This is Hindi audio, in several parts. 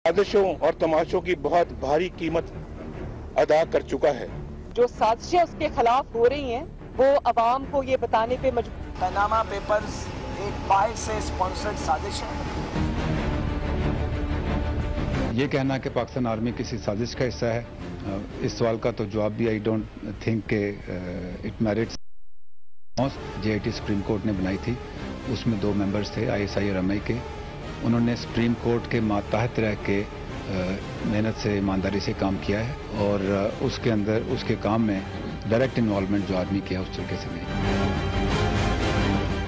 साजिशों और तमाशों की बहुत भारी कीमत अदा कर चुका है। जो साजिशें उसके खिलाफ हो रही हैं वो अवाम को ये बताने पे मजबूर। पनामा पेपर्स एक बाहर से स्पॉन्सर्ड साजिश है। ये कहना कि पाकिस्तान आर्मी किसी साजिश का हिस्सा है, इस सवाल का तो जवाब भी I don't think it merits. JIT supreme court ने बनाई थी, उसमें 2 मेंबर्स थे ISI और MI के। उन्होंने सुप्रीम कोर्ट के मातहत रह के मेहनत से ईमानदारी से काम किया है और उसके अंदर उसके काम में डायरेक्ट इन्वॉल्वमेंट जो आदमी किया उस तरीके से नहीं।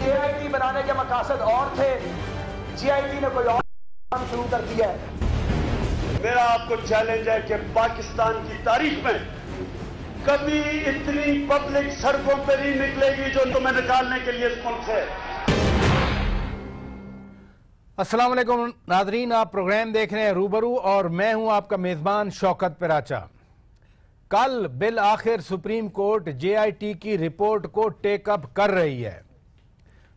JIT बनाने के मकासद और थे, JIT ने कोई और काम शुरू कर दिया है। मेरा आपको चैलेंज है कि पाकिस्तान की तारीख में कभी इतनी पब्लिक सड़कों पर नहीं निकलेगी जो तुम्हें निकालने के लिए इस मुल्क से। अस्सलाम वालेकुम नादरीन, आप प्रोग्राम देख रहे हैं रूबरू और मैं हूं आपका मेज़बान शौकत पिराचा। कल बिल आखिर सुप्रीम कोर्ट JIT की रिपोर्ट को टेकअप कर रही है।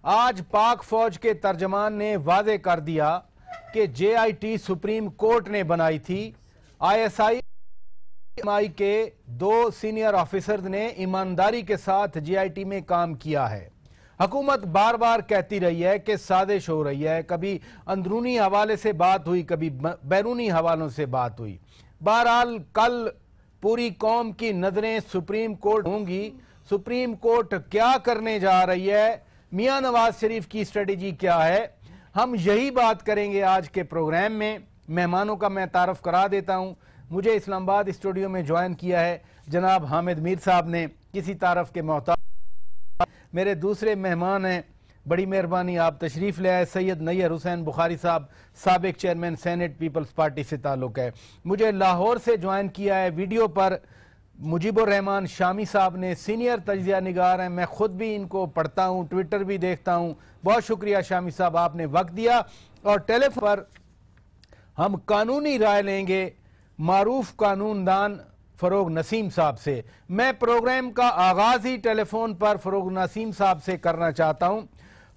आज पाक फौज के तर्जमान ने वादे कर दिया कि JIT सुप्रीम कोर्ट ने बनाई थी। ISI MI के 2 सीनियर ऑफिसर्स ने ईमानदारी के साथ JIT में काम किया है। हुकूमत बार बार कहती रही है कि साजिश हो रही है, कभी अंदरूनी हवाले से बात हुई, कभी बैरूनी हवालों से बात हुई। बहरहाल कल पूरी कौम की नजरें सुप्रीम कोर्ट होंगी। सुप्रीम कोर्ट क्या करने जा रही है, मियां नवाज शरीफ की स्ट्रेटेजी क्या है, हम यही बात करेंगे आज के प्रोग्राम में। मेहमानों का मैं तारफ करा देता हूं। मुझे इस्लामाबाद स्टूडियो में ज्वाइन किया है जनाब हामिद मीर साहब ने, किसी तारफ के मोहताज। मेरे दूसरे मेहमान हैं, बड़ी मेहरबानी आप तशरीफ़ ले आए, सैयद नैयर हुसैन बुखारी साहब, साबिक चेयरमैन सेनेट पीपल्स पार्टी से ताल्लुक़ है। मुझे लाहौर से ज्वाइन किया है वीडियो पर मुजीबुर रहमान शामी साहब ने, सीनियर तजिया निगार हैं, मैं ख़ुद भी इनको पढ़ता हूँ, ट्विटर भी देखता हूँ। बहुत शुक्रिया शामी साहब, आपने वक्त दिया। और टेलीफोन पर हम कानूनी राय लेंगे मारूफ कानूनदान फरोग नसीम साहब से। मैं प्रोग्राम का आगाज ही टेलीफोन पर फरोग नसीम साहब से करना चाहता हूं।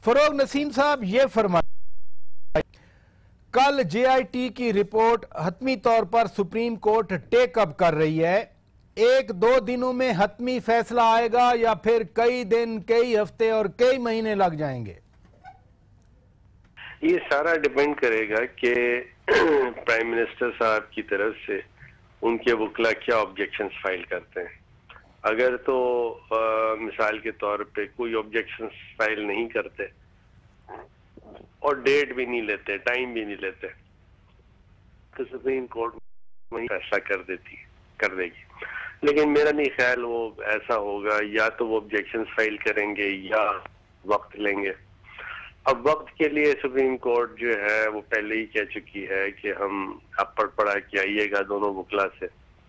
फरोग नसीम साहब, ये फरमाइए, कल JIT की रिपोर्ट हतमी तौर पर सुप्रीम कोर्ट टेकअप कर रही है, 1-2 दिनों में हतमी फैसला आएगा या फिर कई दिन, कई हफ्ते और कई महीने लग जाएंगे? ये सारा डिपेंड करेगा कि प्राइम मिनिस्टर साहब की तरफ से उनके वकला क्या ऑब्जेक्शंस फाइल करते हैं। अगर तो मिसाल के तौर पे कोई ऑब्जेक्शंस फाइल नहीं करते और डेट भी नहीं लेते, टाइम भी नहीं लेते, तो सुप्रीम कोर्ट वही फैसला कर देगी। लेकिन मेरा नहीं ख्याल वो ऐसा होगा, या तो वो ऑब्जेक्शंस फाइल करेंगे या वक्त लेंगे। अब वक्त के लिए सुप्रीम कोर्ट जो है वो पहले ही कह चुकी है कि हम अब पढ़ा के आइएगा दोनों वकला से,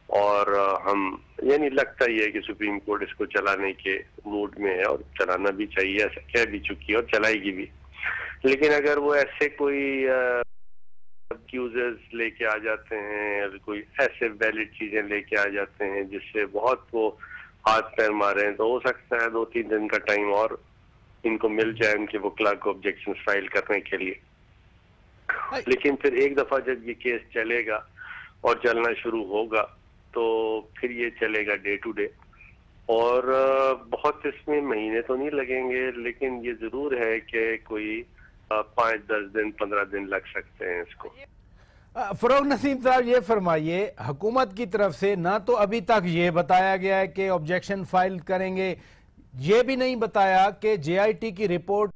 और हम यानी लगता ही है कि सुप्रीम कोर्ट इसको चलाने के मूड में है और चलाना भी चाहिए, ऐसा कह भी चुकी है और चलाएगी भी। लेकिन अगर वो ऐसे कोई एक्यूजर्स लेके आ जाते हैं और कोई ऐसे वैलिड चीजें लेके आ जाते हैं जिससे बहुत वो हाथ पैर मारे, तो हो सकता है 2-3 दिन का टाइम और इनको मिल जाए उनके वकला को ऑब्जेक्शन फाइल करने के लिए। लेकिन फिर एक दफा जब ये केस चलेगा और चलना शुरू होगा तो फिर ये चलेगा डे टू डे, और बहुत इसमें महीने तो नहीं लगेंगे, लेकिन ये जरूर है कि कोई 5-10 दिन 15 दिन लग सकते हैं इसको। फरोग नसीम साहब, ये फरमाइए, हुकूमत की तरफ से ना तो अभी तक ये बताया गया है कि ऑब्जेक्शन फाइल करेंगे, ये भी नहीं बताया कि JIT की रिपोर्ट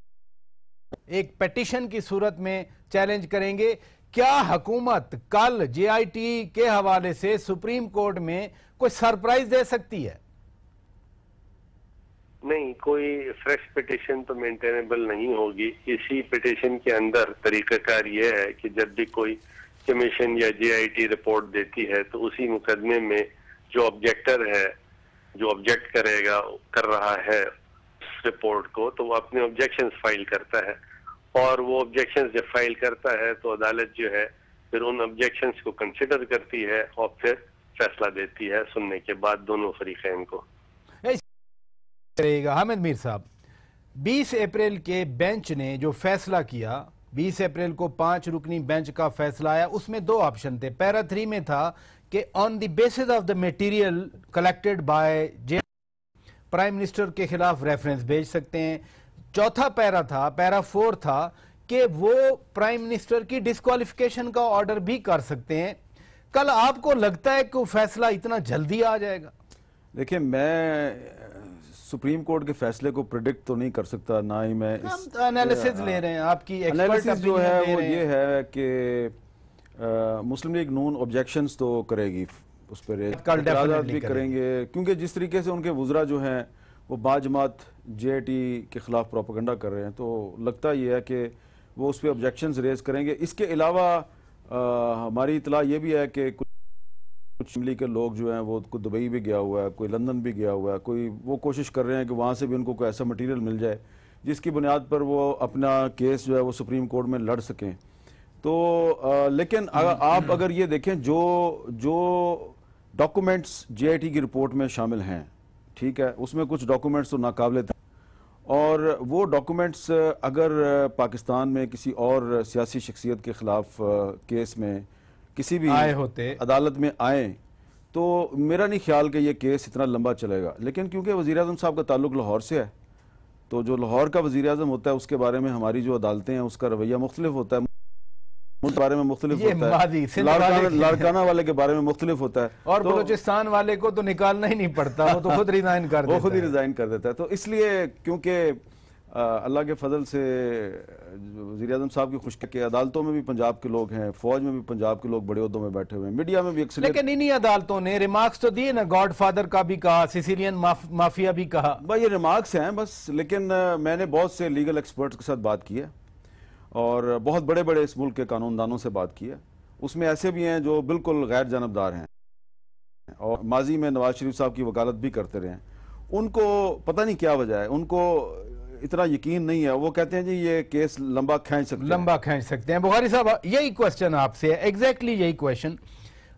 एक पिटीशन की सूरत में चैलेंज करेंगे। क्या हुकूमत कल JIT के हवाले से सुप्रीम कोर्ट में कोई सरप्राइज दे सकती है? नहीं, कोई फ्रेश पिटीशन तो मेंटेनेबल नहीं होगी। इसी पिटीशन के अंदर तरीकाकार ये है कि जब भी कोई कमीशन या JIT रिपोर्ट देती है तो उसी मुकदमे में जो ऑब्जेक्टर है, जो ऑब्जेक्ट कर रहा है उस रिपोर्ट को, तो वो अपने ऑब्जेक्शंस फाइल करता है, और वो ऑब्जेक्शंस जब फाइल करता है तो अदालत जो है फिर उन ऑब्जेक्शंस को कंसिडर करती है और फिर फैसला देती है सुनने के बाद दोनों फरीकैन को। हामिद मीर साहब, 20 अप्रैल के बेंच ने जो फैसला किया 20 अप्रैल को 5 रुकनी बेंच का फैसला आया। उसमें 2 ऑप्शन थे। पैरा 3 में था कि on the basis of the material collected by J prime minister के खिलाफ रेफरेंस भेज सकते हैं। चौथा पैरा था, पैरा 4 था कि वो प्राइम मिनिस्टर की डिस्क्वालिफिकेशन का ऑर्डर भी कर सकते हैं। कल आपको लगता है कि वो फैसला इतना जल्दी आ जाएगा? देखिए, मैं सुप्रीम कोर्ट के फैसले को प्रिडिक्ट तो नहीं कर सकता, ना ही मैं इस एनालिसिस ले रहे हैं। आपकी एनालिसिस जो है वो ये है कि मुस्लिम लीग नून ऑब्जेक्शंस तो करेगी, उस पर एतराज़ात भी करेंगे, क्योंकि जिस तरीके से उनके वुज़रा जो हैं वो बाजमात JIT के खिलाफ प्रोपेगेंडा कर रहे हैं, तो लगता ये है कि वो उस पर ऑब्जेक्शंस रेज करेंगे। इसके अलावा हमारी इतला ये भी है कि कुछ असेंबली के लोग जो हैं वो कोई दुबई भी गया हुआ है, कोई लंदन भी गया हुआ है, कोई वो कोशिश कर रहे हैं कि वहाँ से भी उनको कोई ऐसा मटेरियल मिल जाए जिसकी बुनियाद पर वो अपना केस जो है वो सुप्रीम कोर्ट में लड़ सकें। तो लेकिन आप अगर ये देखें जो डॉक्यूमेंट्स JIT की रिपोर्ट में शामिल हैं, ठीक है, उसमें कुछ डॉक्यूमेंट्स तो नाकाबिले थे, और वो डॉक्यूमेंट्स अगर पाकिस्तान में किसी और सियासी शख्सियत के खिलाफ केस में किसी भी आए होते, अदालत में आए, तो मेरा नहीं ख्याल कि ये केस इतना लंबा चलेगा। लेकिन क्योंकि वज़ीर-ए-आज़म साहब का ताल्लुक लाहौर से है, तो जो लाहौर का वज़ीर-ए-आज़म होता है उसके बारे में हमारी जो अदालतें हैं उसका रवैया मुख्तलिफ होता है, मुल्क बारे में मुख्तलिफ होता है, लाड़काना वाले के बारे में मुख्तलिफ होता है, और बलूचिस्तान वाले को तो निकालना ही नहीं पड़ता, वो तो खुद रिजाइन कर देता है। वो खुद ही रिजाइन कर देता है। तो इसलिए क्योंकि अल्लाह के फजल से वज़ीर-ए-आज़म साहब की खुशकी के अदालतों में भी पंजाब के लोग हैं, फौज में भी पंजाब के लोग बड़े ओहदों में बैठे हुए हैं, मीडिया में भी अक्सर। लेकिन इन्हीं अदालतों ने रिमार्क्स तो दिए ना, गॉडफादर का भी कहा, सिसिलियन माफिया भी कहा। भाई ये रिमार्क्स हैं बस, लेकिन मैंने बहुत से लीगल एक्सपर्ट्स के साथ बात की है और बहुत बड़े बड़े इस मुल्क के कानूनदानों से बात की है। उसमें ऐसे भी हैं जो बिल्कुल गैर जानबदार हैं और माजी में नवाज शरीफ साहब की वकालत भी करते रहे हैं। उनको पता नहीं क्या वजह है, उनको इतना यकीन नहीं है। वो कहते हैं जी ये केस लंबा खींच सकते हैं। बुखारी साहब, यही क्वेश्चन आपसे है, एग्जैक्टली यही क्वेश्चन।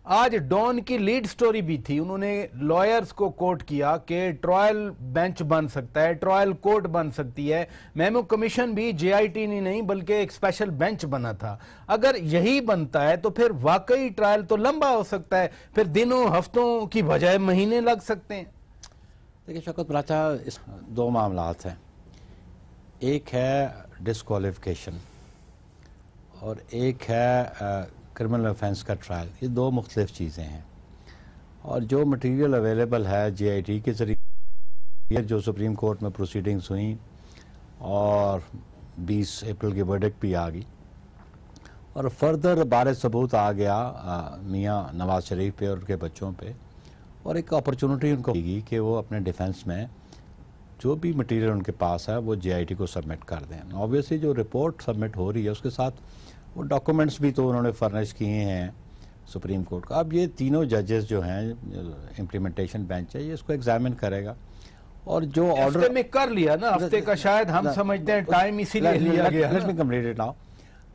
आज डॉन की लीड स्टोरी भी थी, उन्होंने लॉयर्स को कोट किया कि ट्रायल बेंच बन सकता है, ट्रायल कोर्ट बन सकती है। मेमो कमीशन भी JIT नहीं बल्कि एक स्पेशल बेंच बना था। अगर यही बनता है तो फिर वाकई ट्रायल तो लंबा हो सकता है, फिर दिनों हफ्तों की बजाय महीने लग सकते हैं। देखिए शौकत पराचा, इस 2 मामलात हैं, एक है डिस्क्वालिफिकेशन और एक है क्रिमिनल ऑफेंस का ट्रायल। ये 2 मुख्तलिफ चीज़ें हैं, और जो मटेरियल अवेलेबल है JIT के ज़रिए, जो सुप्रीम कोर्ट में प्रोसीडिंग्स हुई और 20 अप्रैल की वर्डिक्ट भी आ गई, और फर्दर बारे सबूत आ गया मियाँ नवाज शरीफ पे और उनके बच्चों पे, और एक अपॉर्चुनिटी उनको मिलेगी कि वो अपने डिफेंस में जो भी मटेरियल उनके पास है वो JIT को सबमिट कर दें। ऑब्वियसली जो रिपोर्ट सबमिट हो रही है उसके साथ वो डॉक्यूमेंट्स भी तो उन्होंने फर्निश किए हैं सुप्रीम कोर्ट का। अब ये तीनों जजेस जो हैं, इम्प्लीमेंटेशन बेंच है, ये इसको एग्जामिन करेगा, और जो ऑर्डर में कर लिया ना हफ्ते का, शायद हम समझते हैं टाइम इसीलिए लिया गया। Let me complete it now.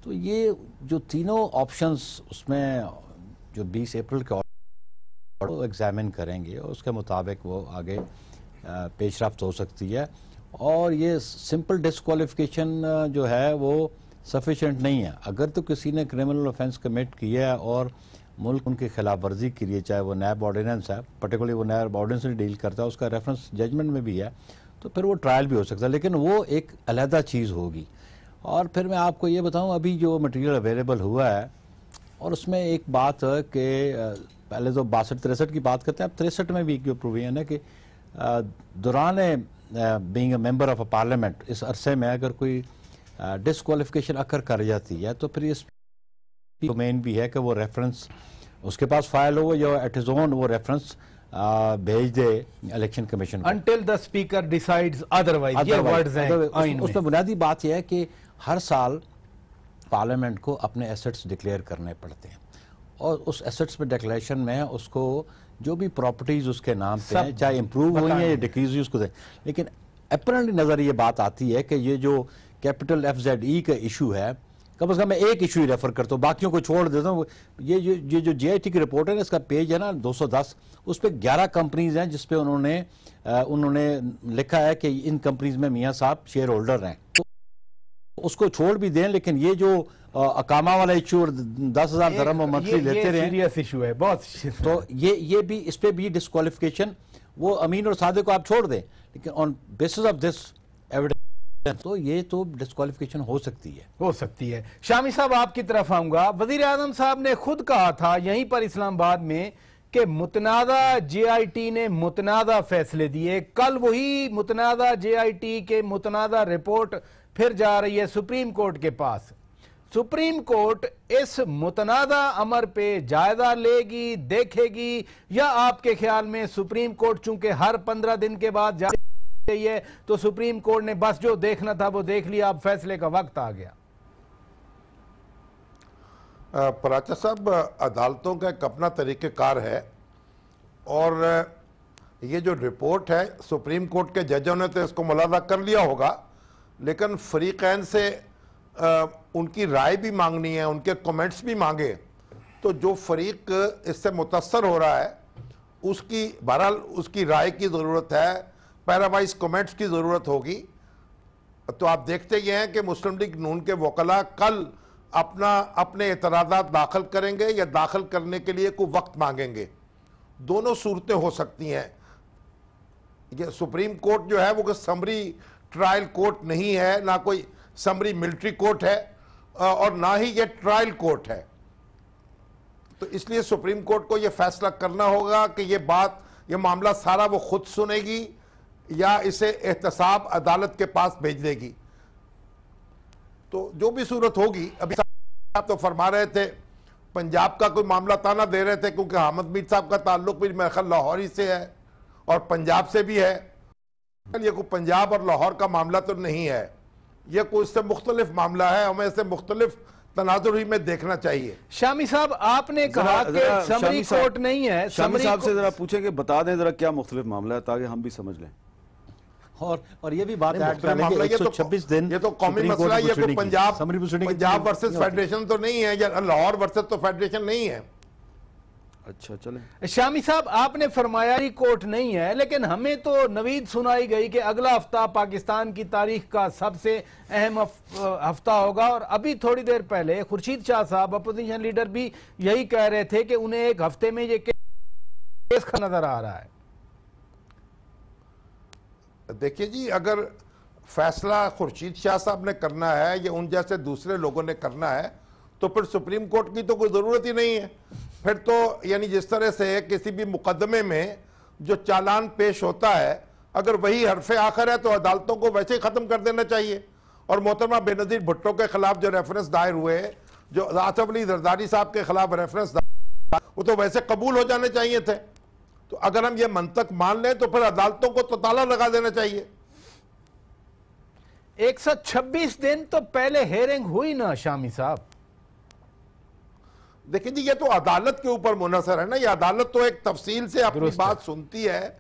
तो ये जो तीनों ऑप्शंस, उसमें जो 20 अप्रैल के ऑर्डर एग्जामिन करेंगे और उसके मुताबिक वो आगे पेशरफ्त हो सकती है। और ये सिंपल डिस्क्वालिफिकेशन जो है वो सफिशेंट नहीं है। अगर तो किसी ने क्रिमिनल ऑफेंस कमिट किया है और मुल्क उनकी खिलाफ वर्जी के लिए, चाहे वो नैब ऑर्डिनेंस है, पर्टिकुलरली वो नैब ऑर्डिनेंस से डील करता है, उसका रेफरेंस जजमेंट में भी है, तो फिर वो ट्रायल भी हो सकता है, लेकिन वो एक अलहदा चीज़ होगी। और फिर मैं आपको ये बताऊं, अभी जो मटेरियल अवेलेबल हुआ है, और उसमें एक बात है कि पहले तो 62-63 की बात करते हैं, अब 63 में भी जो प्रोविजन है कि दौरान being a member of a parliament, इस अरसे में अगर कोई डिस्क्वालिफिकेशन अकर कर जाती है तो फिर इस डोमेन भी है कि वो रेफरेंस उसके पास फाइल हो या एट हिज ओन वो रेफरेंस भेज दे इलेक्शन कमीशन को, until the speaker decides otherwise। ये वर्ड्स हैं उसमें बुनियादी बात यह है कि हर साल पार्लियामेंट को अपने एसेट्स डिक्लेयर करने पड़ते हैं, और उस एसेट्स में डिक्लेरेशन में उसको जो भी प्रॉपर्टीज उसके नाम पे हैं, चाहे इंप्रूव हुई है या डिक्रीज हुई, उसको दे। लेकिन अपरेंटली नजर ये बात आती है कि ये जो कैपिटल FZE का इशू है, कम से कम मैं एक इशू ही रेफर करता हूँ, बाकियों को छोड़ देता हूँ। ये जो JIT की रिपोर्ट है ना, इसका पेज है ना 210, उस पर 11 कंपनीज हैं जिसपे उन्होंने लिखा है कि इन कंपनीज में मियाँ साहब शेयर होल्डर हैं। तो उसको छोड़ भी दें, लेकिन ये जो अकामा वाला इशू 10,000 दरहम मंथली लेते रहे, सीरियस इशू है बहुत। तो ये भी, इस पे भी डिस्क्वालिफिकेशन, वो अमीन और सादे को आप छोड़ दें, लेकिन on basis of this evidence तो ये तो डिस्क्वालिफिकेशन हो सकती है। शामी साहब आपकी तरफ आऊंगा। वजीर आजम साहब ने खुद कहा था यहीं पर इस्लामाबाद में कि मुतनादा JIT ने मुतनादा फैसले दिए। कल वही मुतनादा JIT के मुतनादा रिपोर्ट फिर जा रही है सुप्रीम कोर्ट के पास। सुप्रीम कोर्ट इस मुतनादा अमर पे जायजा लेगी, देखेगी, या आपके ख्याल में सुप्रीम कोर्ट चूंकि हर 15 दिन के बाद जाती है तो सुप्रीम कोर्ट ने बस जो देखना था वो देख लिया, अब फैसले का वक्त आ गया? पराचा साहब, अदालतों का एक अपना तरीक़ेकार है और ये जो रिपोर्ट है सुप्रीम कोर्ट के जजों ने तो इसको मुलाजा कर लिया होगा, लेकिन फरीकैन से उनकी राय भी मांगनी है, उनके कमेंट्स भी मांगे, तो जो फरीक इससे मुतासर हो रहा है उसकी बहरहाल उसकी राय की ज़रूरत है, पैरावाइज कमेंट्स की ज़रूरत होगी। तो आप देखते ही हैं कि मुस्लिम लीग नून के वकला कल अपने एतराज़ात दाखिल करेंगे या दाखिल करने के लिए कोई वक्त मांगेंगे। दोनों सूरतें हो सकती हैं। ये सुप्रीम कोर्ट जो है वो कोई समरी ट्रायल कोर्ट नहीं है, ना कोई समरी मिलिट्री कोर्ट है और ना ही ये ट्रायल कोर्ट है। तो इसलिए सुप्रीम कोर्ट को ये फैसला करना होगा कि ये मामला सारा वो खुद सुनेगी या इसे एहतसाब अदालत के पास भेज देगी। तो जो भी सूरत होगी, अभी आप तो फरमा रहे थे पंजाब का कोई मामला ताना दे रहे थे क्योंकि अहमद मीर साहब का ताल्लुक भी मेरे ख्याल लाहौर ही से है और पंजाब से भी है। ये कोई पंजाब और लाहौर का मामला तो नहीं है, ये कोई इससे मुख्तलिफ मामला है, हमें इसे मुख्तलिफ तनाजुर में देखना चाहिए। शामी साहब, आपने कहा कि समरी कोर्ट नहीं है, शामी साहब से जरा पूछें कि बता दें जरा क्या मुख्तलिफ मामला है ताकि हम भी समझ लें। और ये भी बात ऐड कर लेंगे 126 दिन, ये तो कौमी मसला, ये कोई पंजाब वर्सेस फेडरेशन तो नहीं है, या लाहौर वर्सेस तो फेडरेशन नहीं है। अच्छा चले। शामी साहब, आपने फरमाया ही कोर्ट नहीं है, लेकिन हमें तो नवीद सुनाई गई कि अगला हफ्ता पाकिस्तान की तारीख का सबसे अहम हफ्ता होगा। और अभी थोड़ी देर पहले खुर्शीद शाह साहब अपोजिशन लीडर भी यही कह रहे थे कि उन्हें एक हफ्ते में ये केस का नजर आ रहा है। देखिए जी, अगर फैसला खुर्शीद शाह साहब ने करना है या उन जैसे दूसरे लोगों ने करना है तो फिर सुप्रीम कोर्ट की तो कोई ज़रूरत ही नहीं है। फिर तो यानी जिस तरह से किसी भी मुकदमे में जो चालान पेश होता है, अगर वही हरफ आखिर है तो अदालतों को वैसे ही ख़त्म कर देना चाहिए। और मोहतरमा बेनज़ीर भुट्टो के खिलाफ जो रेफरेंस दायर हुए, जो आसफ अली जरदारी साहब के खिलाफ रेफरेंस दायर, वो तो वैसे कबूल हो जाने चाहिए थे। तो अगर हम ये मंतक मान लें तो फिर अदालतों को तो ताला लगा देना चाहिए। 126 दिन तो पहले हेयरिंग हुई ना शामी साहब। देखिए जी, ये तो अदालत के ऊपर मुनहसर है ना, ये अदालत तो एक तफसील से अपनी बात सुनती है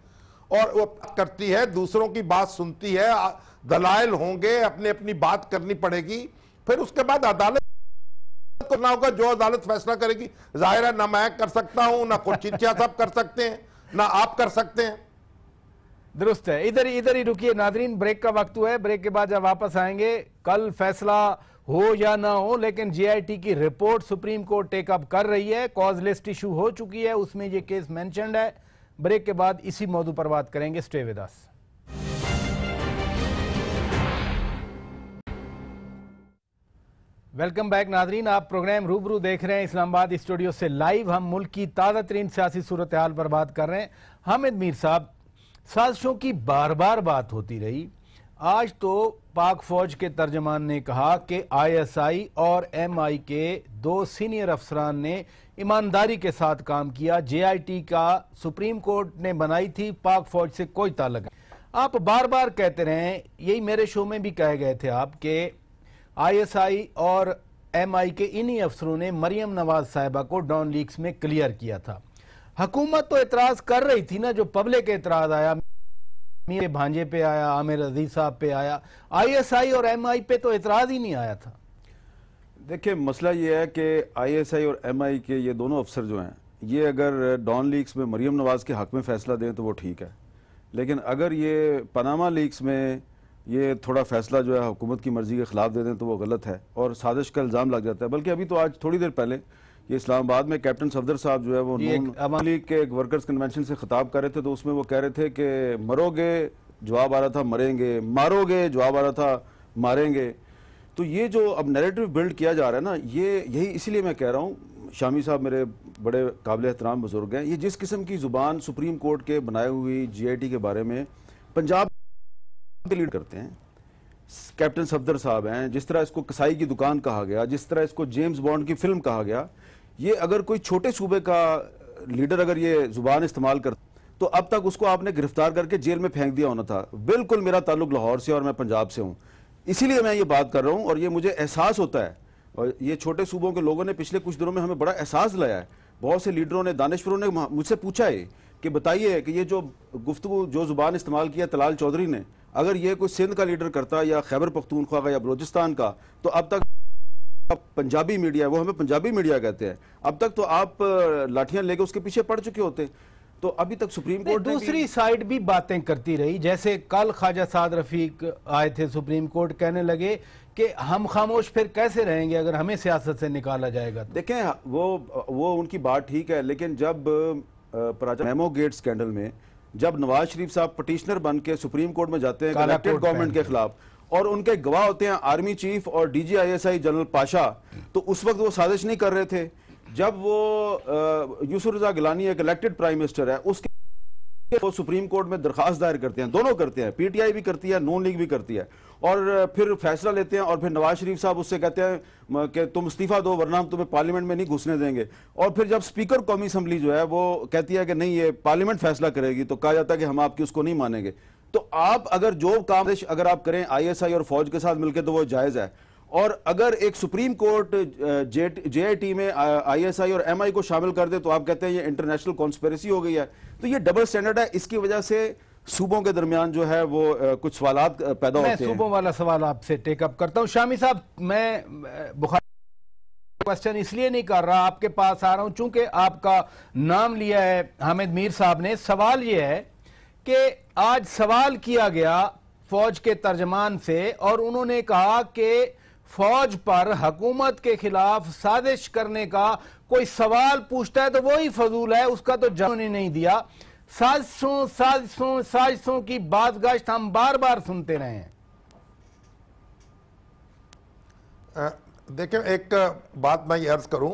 और वो करती है, दूसरों की बात सुनती है, दलाइल होंगे, अपनी अपनी बात करनी पड़ेगी, फिर उसके बाद अदालत करना होगा जो अदालत फैसला करेगी। जाहिर है ना मैं कर सकता हूं, ना खुर्शीद शाह साहब कर सकते हैं, ना आप कर सकते हैं। दुरुस्त है। इधर ही रुकिए नाजरीन, ब्रेक का वक्त हुआ है। ब्रेक के बाद जब वापस आएंगे, कल फैसला हो या ना हो, लेकिन JIT की रिपोर्ट सुप्रीम कोर्ट टेकअप कर रही है, कॉज लिस्ट इशू हो चुकी है, उसमें ये केस मेंशन्ड है। ब्रेक के बाद इसी मौजू पर बात करेंगे। Stay with us. Welcome back नाजरीन, आप प्रोग्राम रूबरू देख रहे हैं इस्लामाबाद स्टूडियो से लाइव। हम मुल्क की ताज़ा तरीन सियासी सूरत हाल पर बात कर रहे हैं। हामिद मीर साहब, साजिशों की बार बार बात होती रही, आज तो पाक फौज के तर्जमान ने कहा कि ISI और MI के 2 सीनियर अफसरान ने ईमानदारी के साथ काम किया। JIT का सुप्रीम कोर्ट ने बनाई थी, पाक फौज से कोई ताल्लुक नहीं। आप बार बार कहते रहे, यही मेरे शो में भी कहे गए थे आप, कि ISI और MI के इन्हीं अफसरों ने मरियम नवाज साहिबा को डॉन लीक्स में क्लियर किया था। हुकूमत तो एतराज कर रही थी ना, जो पब्लिक एतराज आया, मेरे भांजे पे आया, आमिर अजीज साहब पे आया, ISI और MI पे तो एतराज ही नहीं आया था। देखिए मसला ये है कि ISI और MI के ये दोनों अफसर जो हैं, ये अगर डॉन लीक्स में मरियम नवाज के हक में फैसला दें तो वो ठीक है, लेकिन अगर ये पनामा लीक्स में ये थोड़ा फैसला जो है हुकूमत की मर्जी के खिलाफ दे दें तो वो गलत है और साजिश का इल्ज़ाम लग जाता है। बल्कि अभी तो आज थोड़ी देर पहले ये इस्लामाबाद में कैप्टन सफदर साहब जो है वो नून लीग के एक वर्कर्स कन्वेंशन से खिताब कर रहे थे, तो उसमें वो कह रहे थे कि मरोगे, जवाब आ रहा था मरेंगे, मारोगे, जवाब आ रहा था मारेंगे। तो ये जो अब नैरेटिव बिल्ड किया जा रहा है ना, ये यही इसीलिए मैं कह रहा हूँ, शामी साहब मेरे बड़े काबिल एहतराम बुजुर्ग हैं, ये जिस किस्म की ज़ुबान सुप्रीम कोर्ट के बनाए हुई GIT के बारे में पंजाब लीड करते हैं, कैप्टन सफदर साहब हैं, जिस तरह इसको कसाई की दुकान कहा गया, जिस तरह इसको जेम्स बॉन्ड की फिल्म कहा गया, ये अगर कोई छोटे सूबे का लीडर अगर ये जुबान इस्तेमाल कर तो अब तक उसको आपने गिरफ्तार करके जेल में फेंक दिया होना था। बिल्कुल मेरा ताल्लुक लाहौर से और मैं पंजाब से हूँ, इसीलिए मैं ये बात कर रहा हूँ और ये मुझे एहसास होता है। और ये छोटे सूबों के लोगों ने पिछले कुछ दिनों में हमें बड़ा एहसास लाया है। बहुत से लीडरों ने, दानिशवरों ने मुझसे पूछा है कि बताइए कि ये जो गुफ्तगू जो जुबान इस्तेमाल किया तलाल चौधरी ने, अगर ये कोई सिंध का लीडर करता या खैबर पख्तूनख्वा का या बलोचिस्तान का, तो अब तक पंजाबी मीडिया, वो हमें पंजाबी मीडिया कहते हैं, अब तक तो आप लाठियां लेके उसके पीछे पड़ चुके होते। तो अभी तक सुप्रीम कोर्ट दूसरी साइड भी बातें करती रही, जैसे कल ख्वाजा साद रफीक आए थे सुप्रीम कोर्ट, कहने लगे कि हम खामोश फिर कैसे रहेंगे अगर हमें सियासत से निकाला जाएगा। देखें वो उनकी बात ठीक है, लेकिन जब मेमो गेट स्कैंडल में जब नवाज शरीफ साहब पटिशनर बन के सुप्रीम कोर्ट में जाते हैं इलेक्टेड गवर्नमेंट के खिलाफ और उनके गवाह होते हैं आर्मी चीफ और DGISI जनरल पाशा, तो उस वक्त वो साजिश नहीं कर रहे थे। जब वो यूसुफ रजा गिलानी एक इलेक्टेड प्राइम मिनिस्टर है, उसके वो सुप्रीम कोर्ट में दरखास्त दायर करते हैं, दोनों करते हैं, PTI भी करती है, नून लीग भी करती है, और फिर फैसला लेते हैं और फिर नवाज शरीफ साहब उससे कहते हैं कि तुम इस्तीफा दो वरना हम तुम्हें पार्लियामेंट में नहीं घुसने देंगे। और फिर जब स्पीकर कौमी असम्बली जो है वो कहती है कि नहीं ये पार्लियामेंट फैसला करेगी, तो कहा जाता है कि हम आपकी उसको नहीं मानेंगे। तो आप अगर जो काम अगर आप करें ISI और फौज के साथ मिलकर तो वो जायज़ है, और अगर एक सुप्रीम कोर्ट JIT में ISI और MI को शामिल कर दे तो आप कहते हैं ये इंटरनेशनल कॉन्स्पिरेसी हो गई है। तो ये डबल स्टैंडर्ड है, इसकी वजह से सूबों के दरमियान जो है वो कुछ सवालात पैदा होते हैं। मैं सूबों वाला सवाल आपसे टेकअप करता हूं। शामी साहब, मैं बुखारी क्वेश्चन इसलिए नहीं कर रहा, आपके पास आ रहा हूं चूंकि आपका नाम लिया है हामिद मीर साहब ने। सवाल यह है कि आज सवाल किया गया फौज के तर्जमान से और उन्होंने कहा कि फौज पर हुकूमत के खिलाफ साजिश करने का कोई सवाल पूछता है तो वही फजूल है, उसका तो जवाब नहीं दिया। साजिशों साजिशों साजिशों की बातगाश्त हम बार बार सुनते रहे हैं। देखिए, एक बात मैं ये अर्ज करूं,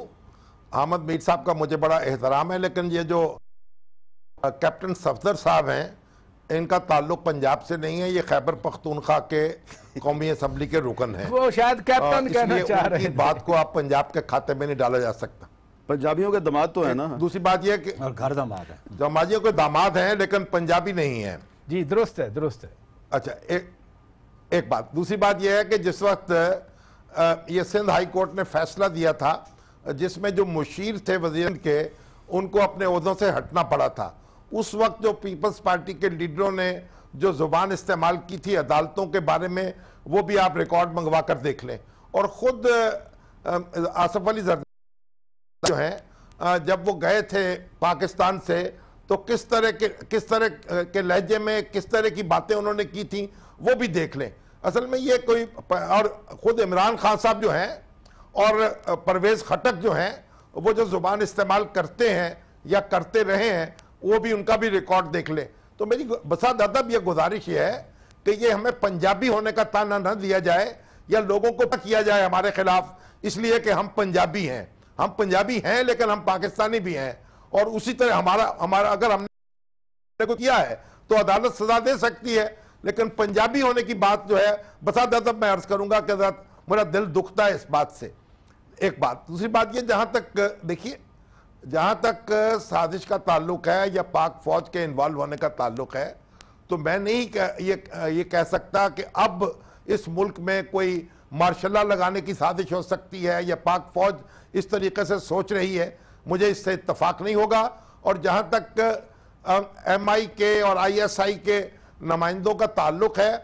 अहमद मीर साहब का मुझे बड़ा एहतराम है, लेकिन ये जो कैप्टन सफदर साहब हैं इनका ताल्लुक पंजाब से नहीं है, ये खैबर पख्तूनख्वा के कौमी असम्बली के रुकन है। वो शायद कैप्टन कहना चाह रहे हैं। बात को आप पंजाब के खाते में नहीं डाला जा सकता। पंजाबियों के दामाद तो है ना। दूसरी बात यह कि और घर दामाद है, जमाजियों के दामाद हैं लेकिन पंजाबी नहीं है। जी दुरुस्त है, दुरुस्त है। अच्छा, एक बात। दूसरी बात यह है कि जिस वक्त ये सिंध हाई कोर्ट ने फैसला दिया था जिसमें जो मुशीर थे वजीर के, उनको अपने ओहदों से हटना पड़ा था, उस वक्त जो पीपल्स पार्टी के लीडरों ने जो जुबान इस्तेमाल की थी अदालतों के बारे में, वो भी आप रिकॉर्ड मंगवा कर देख लें। और खुद आसफ अली जरदारी जो हैं जब वो गए थे पाकिस्तान से तो किस तरह के लहजे में किस तरह की बातें उन्होंने की थी वो भी देख लें। असल में ये कोई, और खुद इमरान खान साहब जो हैं और परवेज खटक जो हैं वो जो जुबान इस्तेमाल करते हैं या करते रहे हैं वो भी, उनका भी रिकॉर्ड देख लें। तो मेरी बसात अदब ये गुजारिश ये है कि ये हमें पंजाबी होने का ताना न दिया जाए या लोगों को किया जाए हमारे खिलाफ, इसलिए कि हम पंजाबी हैं। हम पंजाबी हैं लेकिन हम पाकिस्तानी भी हैं, और उसी तरह हमारा अगर हमने को किया है तो अदालत सजा दे सकती है, लेकिन पंजाबी होने की बात जो है, बसात अदब मैं अर्ज करूंगा कि मेरा दिल दुखता है इस बात से। एक बात। दूसरी बात ये, जहां तक देखिए, जहां तक साजिश का ताल्लुक है या पाक फौज के इन्वॉल्व होने का ताल्लुक है, तो मैं नहीं ये कह सकता कि अब इस मुल्क में कोई मार्शल लॉ लगाने की साजिश हो सकती है या पाक फौज इस तरीके से सोच रही है। मुझे इससे इत्तफाक नहीं होगा। और जहां तक MI के और ISI के नुमाइंदों का ताल्लुक है,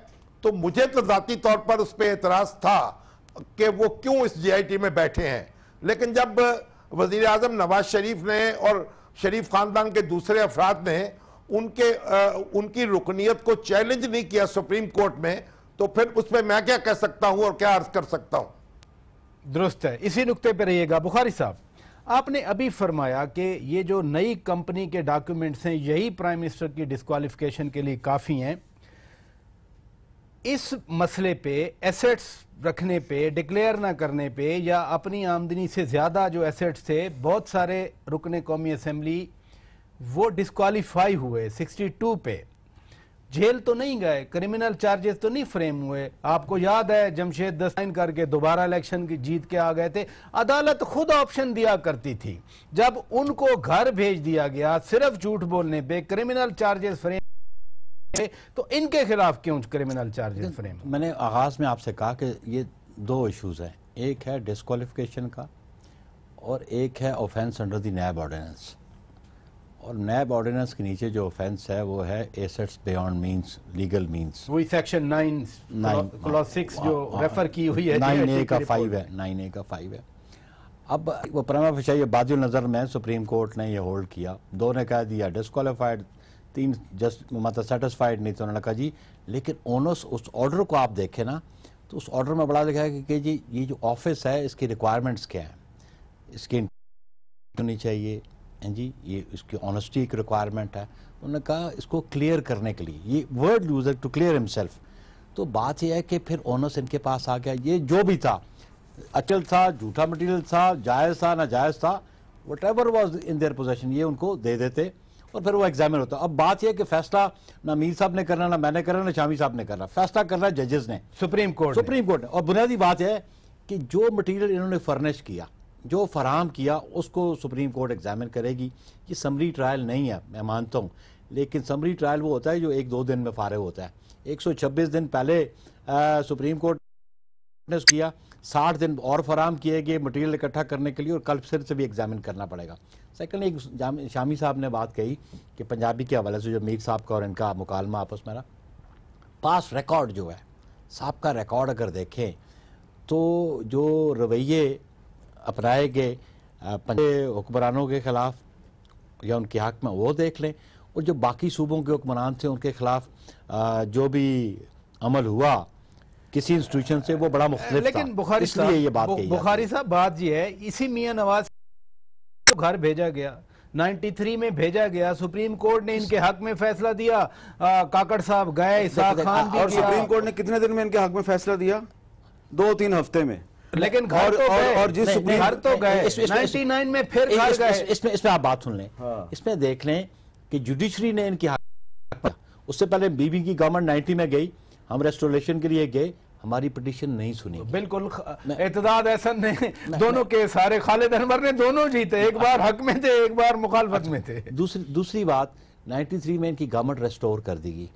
तो मुझे तो ज़ाती तौर पर उस पर एतराज़ था कि वो क्यों इस GIT में बैठे हैं। लेकिन जब वज़ीर आज़म नवाज शरीफ ने और शरीफ ख़ानदान के दूसरे अफराद ने उनकी रुकनीत को चैलेंज नहीं किया सुप्रीम कोर्ट में, तो फिर उस पर मैं क्या कह सकता हूं और क्या अर्ज कर सकता हूं। दुरुस्त है, इसी नुक्ते पर रहिएगा। बुखारी साहब, आपने अभी फरमाया कि ये जो नई कंपनी के डॉक्यूमेंट्स हैं यही प्राइम मिनिस्टर की डिस्क्वालिफिकेशन के लिए काफ़ी हैं। इस मसले पे, एसेट्स रखने पे, डिक्लेयर ना करने पे, या अपनी आमदनी से ज़्यादा जो एसेट्स थे, बहुत सारे रुकने कौमी असम्बली वो डिस्क्वालीफाई हुए 62 पे। जेल तो नहीं गए, क्रिमिनल चार्जेस तो नहीं फ्रेम हुए। आपको याद है जमशेद दस्ताइन करके दोबारा इलेक्शन की जीत के आ गए थे। अदालत खुद ऑप्शन दिया करती थी, जब उनको घर भेज दिया गया सिर्फ झूठ बोलने पे, क्रिमिनल चार्जेस फ्रेम, तो इनके खिलाफ क्यों क्रिमिनल चार्जेस फ्रेम? मैंने आगाज में आपसे कहा कि ये दो इश्यूज हैं, एक है डिस्क्वालिफिकेशन का और एक है offence under the NAB ordinance. और नैब ऑर्डिनेंस के नीचे जो ऑफेंस है वो है assets beyond means, legal means. वही सेक्शन 9 क्लॉज 6 जो रेफर की हुई है, 9A का 5 है, 9A का 5 है। अब वो प्रमा फशाई बाजुल नज़र में सुप्रीम कोर्ट ने ये होल्ड किया, दो ने कह दिया डिस्क्वालीफाइड, 3 जस्ट मतलब सेटिस्फाइड नहीं, तो उन्होंने कहा जी लेकिन ओनस उस ऑर्डर को आप देखें ना तो उस ऑर्डर में बड़ा लिखा है कि जी ये जो ऑफिस है इसकी रिक्वायरमेंट्स क्या हैं, इसकी होनी चाहिए जी, ये इसकी ऑनेस्टी एक रिक्वायरमेंट है। उन्होंने कहा इसको क्लियर करने के लिए, ये वर्ड यूज है टू क्लियर हिमसेल्फ। तो बात यह है कि फिर ओनर्स इनके पास आ गया, ये जो भी था, अचल था, झूठा मटेरियल था, जायज़ था, नाजायज़ था, what ever was in their possession, ये उनको दे देते और फिर वो एग्जामिन होता। अब बात यह है कि फैसला ना मीर साहब ने करना, ना मैंने करना, ना शामी साहब ने करना, फैसला करना जजेस ने, सुप्रीम कोर्ट ने। और बुनियादी बात यह है कि जो मटीरियल इन्होंने फर्निश किया, जो फराहम किया, उसको सुप्रीम कोर्ट एग्जामिन करेगी। ये समरी ट्रायल नहीं है, मैं मानता हूँ, लेकिन समरी ट्रायल वो होता है जो 1-2 दिन में फारिग होता है। 126 दिन पहले सुप्रीम कोर्ट ने किया, 60 दिन और फराहम किए गए मटीरियल इकट्ठा करने के लिए, और कल फिर से भी एग्जामिन करना पड़ेगा। सेकंड, एक शामी साहब ने बात कही कि पंजाबी के हवाले से जो मीर साहब का और इनका मुकालमा आपस में, पास रिकॉर्ड जो है साहब का रिकॉर्ड अगर देखें तो जो रवैये अपनाए गए हुक्मरानों के खिलाफ या उनके हक में वो देख लें, और जो बाकी सूबों के हुक्मरान थे उनके खिलाफ जो भी अमल हुआ किसी इंस्टीट्यूशन से, वो बड़ा मुख्तलिफ था। लेकिन बुखारी साहब, ये बात बुखारी साहब बात ये है, इसी मियां नवाज को घर भेजा गया, 93 में भेजा गया, सुप्रीम कोर्ट ने इनके हक में फैसला दिया, काकड़ साहब गए, इसाक खान भी, और सुप्रीम कोर्ट ने कितने दिन में इनके हक में फैसला दिया? 2-3 हफ्ते में। लेकिन घर तो गए, और जिस घर तो गए 99 में फिर घर गए। इसमें आप बात सुन लें, इसमें देख लें कि जुडिशरी ने इनकी हक, उससे पहले बीबी की गवर्नमेंट 90 में गई, हम रेस्टोरेशन के लिए गए, हमारी पिटीशन नहीं सुनी। बिल्कुल, एतदाद एहसन ने दोनों के सारे, खालिद अनवर ने दोनों जीते, एक बार हक में थे, एक बार मुखालफत में थे। दूसरी बात, 93 में इनकी गवर्नमेंट रेस्टोर कर दी गई,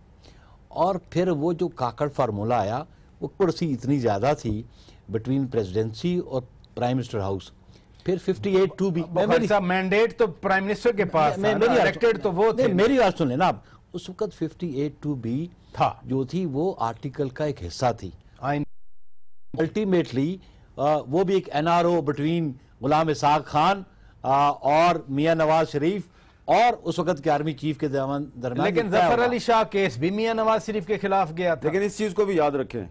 और फिर वो जो काकड़ फार्मूला आया, वो कुर्सी इतनी ज्यादा थी बिटवीन प्रेसिडेंसी और प्राइम मिनिस्टर हाउस, फिर 58-2 भी मैंडेट तो प्राइम मिनिस्टर के पास था, इलेक्टेड तो वो थे। मेरी बात सुन लेना आप, उस वक्त 58-2 भी था, जो थी वो आर्टिकल का एक हिस्सा थी। अल्टीमेटली वो भी एक NRO बिटवीन गुलाम इसाक खान और मियां नवाज शरीफ और उस वक्त के आर्मी चीफ के दरमियान। लेकिन जफर अली शाह केस भी मियां नवाज शरीफ के खिलाफ गया था। लेकिन इस चीज को भी याद रखें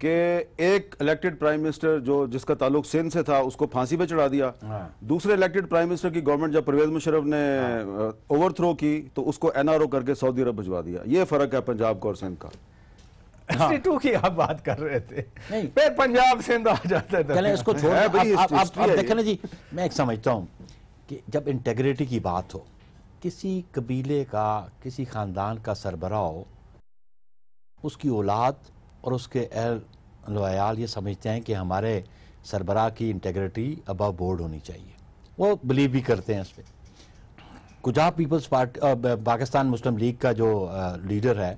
कि एक इलेक्टेड प्राइम मिनिस्टर जो जिसका ताल्लुक सिंध से था उसको फांसी पे चढ़ा दिया, दूसरे इलेक्टेड प्राइम मिनिस्टर की गवर्नमेंट जब परवेज मुशर्रफ ने ओवरथ्रो की तो उसको NRO करके सऊदी अरब भिजवा दिया। ये फर्क है पंजाब का और सिंध का। 62 की आप बात कर रहे थे, फिर पंजाब सिंध आ जाता था। चलें इसको छोड़, आप देखें ना जी, मैं एक समझता हूँ कि जब इंटेग्रिटी की बात हो, किसी कबीले का, किसी खानदान का सरबराह हो, उसकी औलाद और उसके अहल वयाल ये समझते हैं कि हमारे सरबराह की इंटेग्रिटी अबव बोर्ड होनी चाहिए, वो बिलीव भी करते हैं इस पर। गुजरात पीपल्स पार्टी, पाकिस्तान मुस्लिम लीग का जो लीडर है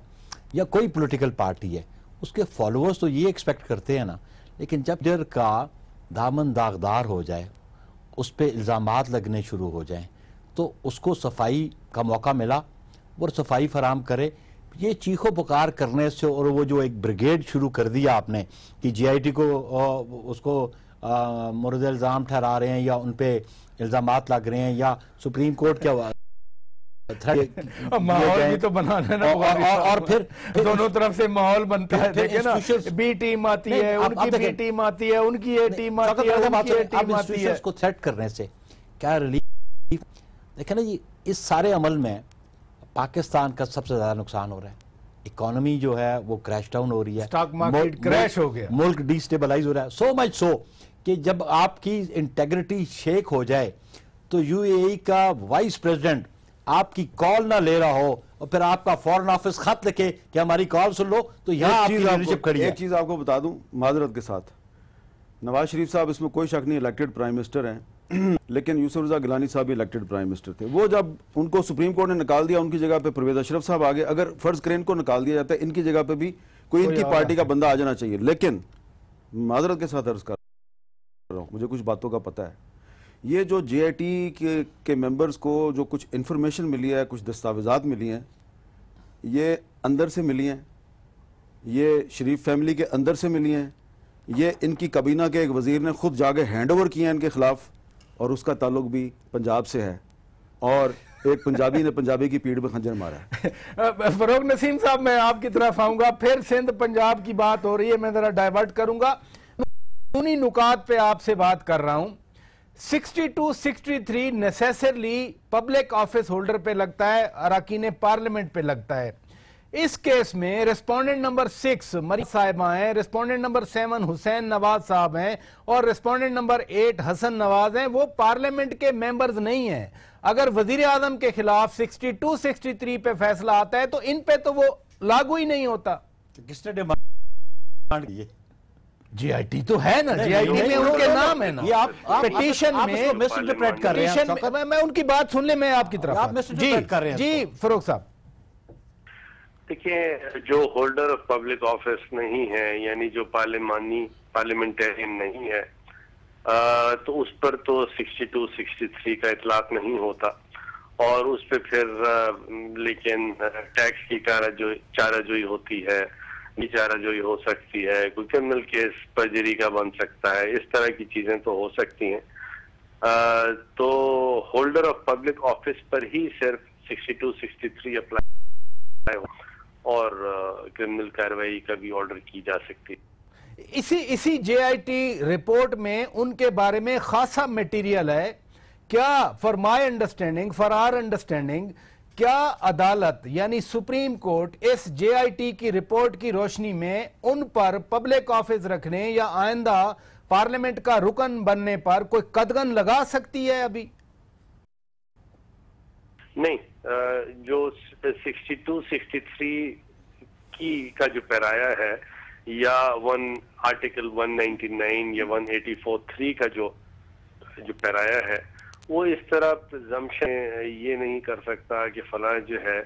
या कोई पॉलिटिकल पार्टी है, उसके फॉलोअर्स तो ये एक्सपेक्ट करते हैं ना, लेकिन जब लीडर का दामन दागदार हो जाए, उस पर इल्ज़ामात लगने शुरू हो जाएं, तो उसको सफाई का मौका मिला, वो सफाई फराम करे। ये चीखो पुकार करने से, और वो जो एक ब्रिगेड शुरू कर दिया आपने कि GIT को उसको मुर्द इल्ज़ाम ठहरा रहे हैं या उन पर इल्ज़ामात लग रहे हैं या सुप्रीम कोर्ट के माहौल भी तो बनाना ना, और फिर दोनों तरफ से माहौल बनता है। देखिए ना, बी टीम आती है, उनकी बी टीम आती है, उनकी ए टीम आती है, उनकी ए टीम आती है। को थ्रेट करने से क्या रिलीफ? देखे ना जी, इस सारे अमल में पाकिस्तान का सबसे ज्यादा नुकसान हो रहा है। इकोनॉमी जो है वो क्रैश डाउन हो रही है, स्टॉक मार्केट क्रैश हो गया, मुल्क डिस्टेबलाइज हो रहा है। सो मच सो कि जब आपकी इंटेग्रिटी शेक हो जाए तो यूएई का वाइस प्रेसिडेंट आपकी कॉल ना ले रहा हो और फिर आपका फॉरेन ऑफिस खत लिखे कि हमारी कॉल सुन लो, तो यहाँ आपकी लीडरशिप खड़ी है। एक चीज आपको बता दूं माजरत के साथ, नवाज शरीफ साहब इसमें कोई शक नहीं इलेक्टेड प्राइम मिनिस्टर हैं लेकिन यूसुफ रजा गिलानी साहब भी इलेक्टेड प्राइम मिनिस्टर थे। वो जब उनको सुप्रीम कोर्ट ने निकाल दिया, उनकी जगह पे परवेज अशरफ साहब आ गए। अगर फर्ज करें इनको निकाल दिया जाता है, इनकी जगह पे भी कोई इनकी पार्टी का बंदा आ जाना चाहिए। लेकिन माजरत के साथ अर्ज कर रहा हूं, मुझे कुछ बातों का पता है। ये जो JIT के मेंबर्स को जो कुछ इंफॉर्मेशन मिली है, कुछ दस्तावेजात मिली हैं, ये अंदर से मिली हैं, ये शरीफ फैमिली के अंदर से मिली हैं, ये इनकी काबीना के एक वजीर ने खुद जाके हैंड ओवर किए हैं इनके खिलाफ, और उसका ताल्लुक भी पंजाब से है, और एक पंजाबी ने पंजाबी की पीठ में खंजर मारा है। फरोग नसीम साहब, मैं आपकी तरफ आऊंगा, फिर सिंध पंजाब की बात हो रही है, मैं जरा डाइवर्ट करूंगा, उन्हीं नुकात पे आपसे बात कर रहा हूं। 62-63 नेसेसरली पब्लिक ऑफिस होल्डर पे लगता है, अरकान पार्लियामेंट पे लगता है। इस केस में रेस्पोंडेंट नंबर 6 मरी साहिबा हैं, रेस्पोंडेंट नंबर 7 हुसैन नवाज साहब हैं, और रेस्पोंडेंट नंबर 8 हसन नवाज हैं। वो पार्लियामेंट के मेंबर्स नहीं हैं। अगर वजीर आजम के खिलाफ 62-63 पे फैसला आता है तो इन पे तो वो लागू ही नहीं होता। किसने डिमांड की? JIT तो है ना, JIT में उनके नाम है ना। ये आप पिटीशन में मिसइंटरप्रेट कर रहे हैं। मैं उनकी बात सुन ले, मैं आपकी तरफ आप मिसइंटरप्रेट कर रहे हैं जी फरोग साहब। देखिए, जो होल्डर ऑफ पब्लिक ऑफिस नहीं है, यानी जो पार्लियामेंटेरियन नहीं है, तो उस पर तो 62-63 का इतलाक नहीं होता, और उस पर फिर लेकिन टैक्स की चाराजोई होती है, चाराजोई हो सकती है, कोई क्रिमिनल केस पर्जरी का बन सकता है, इस तरह की चीजें तो हो सकती हैं। तो होल्डर ऑफ पब्लिक ऑफिस पर ही सिर्फ 62-63 अप्लाई हो, और क्रिमिनल कार्रवाई का भी ऑर्डर की जा सकती है। इसी JIT रिपोर्ट में उनके बारे में खासा मटेरियल है। क्या for my understanding, for our understanding, क्या अदालत यानी सुप्रीम कोर्ट इस JIT की रिपोर्ट की रोशनी में उन पर पब्लिक ऑफिस रखने या आइंदा पार्लियामेंट का रुकन बनने पर कोई कदगन लगा सकती है? अभी नहीं। जो 62-63 का जो पैराया है, या आर्टिकल 199 या 184(3) का जो पैराया है, वो इस तरह प्रिजम्पशन ये नहीं कर सकता कि फलां जो है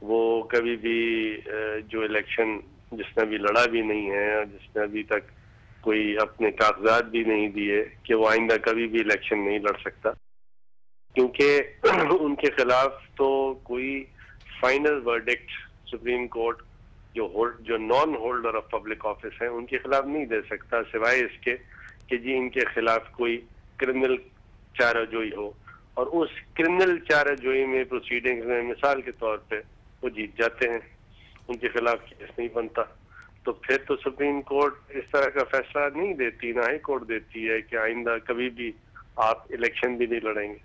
वो कभी भी जो इलेक्शन जिसने अभी लड़ा भी नहीं है, जिसने अभी तक कोई अपने कागजात भी नहीं दिए, कि वो आइंदा कभी भी इलेक्शन नहीं लड़ सकता, क्योंकि उनके खिलाफ तो कोई फाइनल वर्डिक्ट सुप्रीम कोर्ट जो non holder of public office है उनके खिलाफ नहीं दे सकता, सिवाय इसके कि जी इनके खिलाफ कोई क्रिमिनल चाराजोई हो, और उस क्रिमिनल चाराजोई में प्रोसीडिंग्स में मिसाल के तौर पे वो जीत जाते हैं, उनके खिलाफ केस नहीं बनता, तो फिर तो सुप्रीम कोर्ट इस तरह का फैसला नहीं देती, ना हाई कोर्ट देती है कि आइंदा कभी भी आप इलेक्शन भी नहीं लड़ेंगे।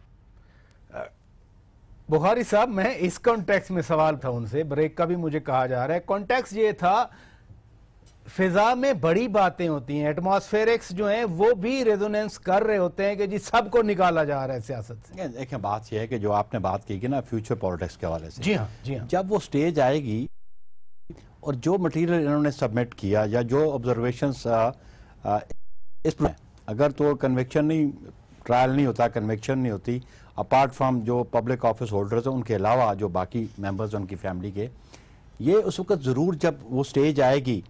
बुखारी साहब, मैं इस कॉन्टेक्स्ट में सवाल था उनसे, ब्रेक का भी मुझे कहा जा रहा है, कॉन्टेक्स्ट ये था फिजा में बड़ी बातें होती हैं, एटमॉस्फेरिक्स जो हैं वो भी रेजोनेंस कर रहे होते हैं कि जी सबको निकाला जा रहा है सियासत से। देखिए, बात यह है कि जो आपने बात की कि ना फ्यूचर पॉलिटिक्स के हवाले से, जी हाँ, जी हाँ, जब वो स्टेज आएगी और जो मटेरियल इन्होंने सबमिट किया या जो ऑब्जर्वेशंस इसमें, अगर तो कन्विक्शन नहीं, ट्रायल नहीं होता, कन्विक्शन नहीं होती, अपार्ट फ्राम जो पब्लिक ऑफिस होल्डर्स हैं उनके अलावा जो बाकी मेंबर्स हैं उनकी फैमिली के, ये उस वक्त ज़रूर जब वो स्टेज आएगी,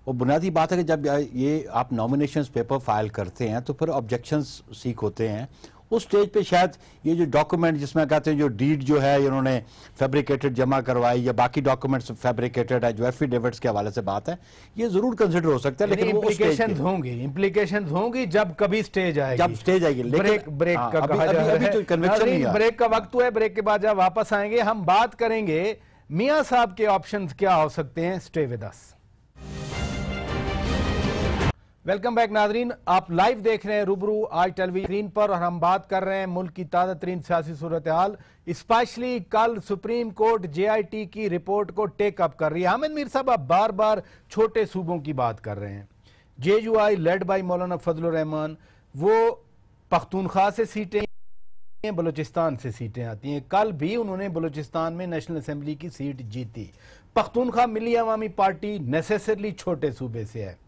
और बुनियादी बात है कि जब ये आप नॉमिनेशंस पेपर फाइल करते हैं तो फिर ऑब्जेक्शंस सीक होते हैं, उस स्टेज पे शायद ये जो डॉक्यूमेंट जिसमें कहते हैं जो डीड जो है इन्होंने फैब्रिकेटेड जमा करवाई या बाकी डॉक्यूमेंट्स फैब्रिकेटेड है, जो एफिडेविट्स के हवाले से बात है, ये जरूर कंसिडर हो सकता है। लेकिन इम्प्लीकेशंस होंगी जब कभी स्टेज आएगी, जब स्टेज आएगी। ब्रेक का कहा जा रहा है, ब्रेक का वक्त हुआ है। ब्रेक के बाद जब वापस आएंगे हम बात करेंगे मियां साहब के ऑप्शंस क्या हो सकते हैं। Stay with us. Welcome back नाजरीन, आप लाइव देख रहे हैं रूबरू आज टेलीविजन पर और हम बात कर रहे हैं मुल्क की ताज़ा तरीन सियासी सूरत हाल, स्पेशली कल सुप्रीम कोर्ट JIT की रिपोर्ट को टेकअप कर रही है। हामिद मीर साहब आप बार बार छोटे सूबों की बात कर रहे हैं। JUI लेड बाई मौलाना फजलुर रहमान, वो पख्तूनख्वा से सीटें, बलूचिस्तान से सीटें आती हैं। कल भी उन्होंने बलूचिस्तान में नेशनल असेंबली की सीट जीती। पख्तूनख्वा मिली अवामी पार्टी नेसेसरली छोटे सूबे से है।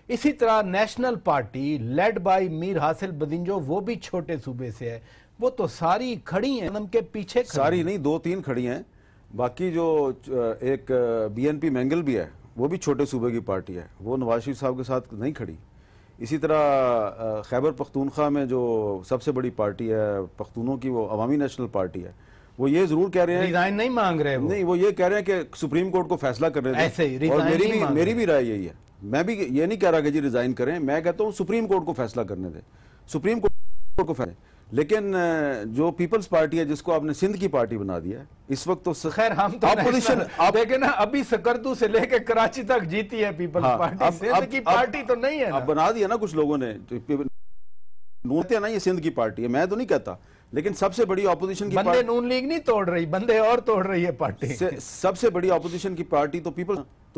इसी तरह national party led by Mir हासिल बदिंजो, वो भी छोटे सूबे से है। वो तो सारी खड़ी हैं, उनके पीछे सारी नहीं, 2-3 खड़ी हैं। बाकी जो एक BNP मैंगल भी है, वो भी छोटे सूबे की पार्टी है, वो नवाज शरीफ साहब के साथ नहीं खड़ी। इसी तरह खैबर पख्तूनख्वा में जो सबसे बड़ी पार्टी है पख्तूनों की, वो अवामी नेशनल पार्टी है, वो ये जरूर कह रहे हैं, रिजाइन नहीं मांग रहे नहीं, वो ये कह रहे हैं कि सुप्रीम कोर्ट को फैसला करने दें। और मेरी भी राय यही है। मैं भी ये नहीं कह रहा कि जी रिजाइन करें, मैं कहता हूं सुप्रीम कोर्ट को फैसला करने दें, सुप्रीम कोर्ट को फैसला। लेकिन जो पीपल्स पार्टी है जिसको आपने सिंध की पार्टी बना दिया है इस वक्त, तो खैर हम तो अपोजिशन आप देखें ना, अभी सकरदू से लेकर कराची तक जीती है पीपल्स पार्टी। सिंध की पार्टी तो नहीं है ना, अब बना दिया ना कुछ लोगों ने, नूनते ना, ये सिंध की पार्टी है, मैं तो नहीं कहता। लेकिन सबसे बड़ी ऑपोजिशन की बंदे नून लीग नहीं तोड़ रही, बंदे और तोड़ रही है पार्टी। सबसे बड़ी ऑपोजिशन की पार्टी तो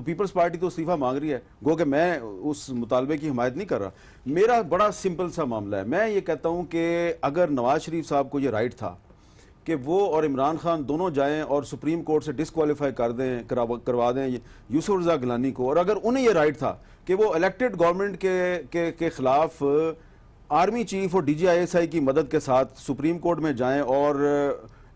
पीपल्स पार्टी तो इस्तीफा मांग रही है। गो कि मैं उस मुतालबे की हिमायत नहीं कर रहा। मेरा बड़ा सिंपल सा मामला है। मैं ये कहता हूं कि अगर नवाज शरीफ साहब को ये राइट था कि वो और इमरान खान दोनों जाएं और सुप्रीम कोर्ट से डिस्क्वालीफाई करवा दें यूसुफ रजा गिलानी को, और अगर उन्हें ये राइट था कि वो इलेक्टेड गवर्नमेंट के खिलाफ आर्मी चीफ और DGISI की मदद के साथ सुप्रीम कोर्ट में जाएं और